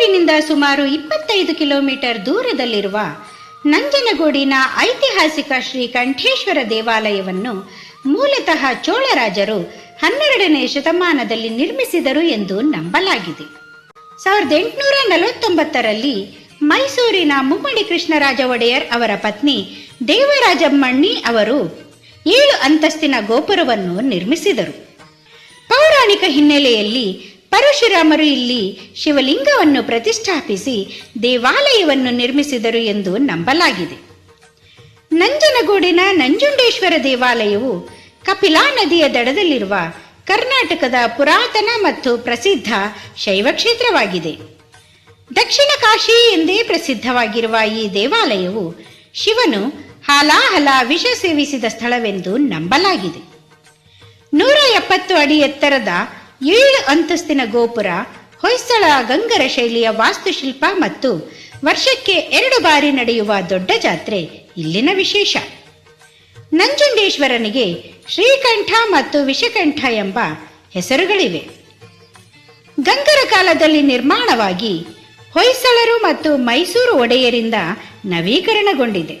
ಮೈಸೂರಿನಿಂದ ಸುಮಾರು 25 ಕಿಲೋಮೀಟರ್ ದೂರದಲ್ಲಿರುವ ನಂಜನಗೂಡಿನ ಐತಿಹಾಸಿಕ ಶ್ರೀ ಕಂಠೇಶ್ವರ ದೇವಾಲಯವನ್ನು ಮೂಲತಃ ಚೋಳರಾಜರು 12ನೇ ಶತಮಾನದಲ್ಲಿ ನಿರ್ಮಿಸಿದರು ಎಂದು ನಂಬಲಾಗಿದೆ. 1849ರಲ್ಲಿ ಮೈಸೂರಿನ ಮುಮ್ಮಡಿ ಕೃಷ್ಣರಾಜ ಒಡೆಯರ್ ಅವರ ಪತ್ನಿ ದೇವರಾಜಮ್ಮಣ್ಣಿ ಅವರು 7 ಅಂತಸ್ತಿನ ಗೋಪುರವನ್ನು ನಿರ್ಮಿಸಿದರು. ಪೌರಾಣಿಕ ಹಿನ್ನೆಲೆಯಲ್ಲಿ ಪರಶುರಾಮರು ಇಲ್ಲಿ ಶಿವಲಿಂಗವನ್ನು ಪ್ರತಿಷ್ಠಾಪಿಸಿ ದೇವಾಲಯವನ್ನು ನಿರ್ಮಿಸಿದರು ಎಂದು ನಂಬಲಾಗಿದೆ. ನಂಜನಗೂಡಿನ ನಂಜುಂಡೇಶ್ವರ ದೇವಾಲಯವು ಕಪಿಲಾ ನದಿಯ ದಡದಲ್ಲಿರುವ ಕರ್ನಾಟಕದ ಪುರಾತನ ಮತ್ತು ಪ್ರಸಿದ್ಧ ಶೈವ ಕ್ಷೇತ್ರವಾಗಿದೆ. ದಕ್ಷಿಣ ಕಾಶಿ ಎಂದೇ ಪ್ರಸಿದ್ಧವಾಗಿರುವ ಈ ದೇವಾಲಯವು ಶಿವನು ಹಾಲಾಹಲ ವಿಷ ಸೇವಿಸಿದ ಸ್ಥಳವೆಂದು ನಂಬಲಾಗಿದೆ. 170 ಅಡಿ ಎತ್ತರದ 7 ಅಂತಸ್ತಿನ ಗೋಪುರ, ಹೊಯ್ಸಳ ಗಂಗರ ಶೈಲಿಯ ವಾಸ್ತುಶಿಲ್ಪ ಮತ್ತು ವರ್ಷಕ್ಕೆ 2 ಬಾರಿ ನಡೆಯುವ ದೊಡ್ಡ ಜಾತ್ರೆ ಇಲ್ಲಿನ ವಿಶೇಷ. ನಂಜುಂಡೇಶ್ವರನಿಗೆ ಶ್ರೀಕಂಠ ಮತ್ತು ವಿಷಕಂಠ ಎಂಬ ಹೆಸರುಗಳಿವೆ. ಗಂಗರ ಕಾಲದಲ್ಲಿ ನಿರ್ಮಾಣವಾಗಿ ಹೊಯ್ಸಳರು ಮತ್ತು ಮೈಸೂರು ಒಡೆಯರಿಂದ ನವೀಕರಣಗೊಂಡಿದೆ.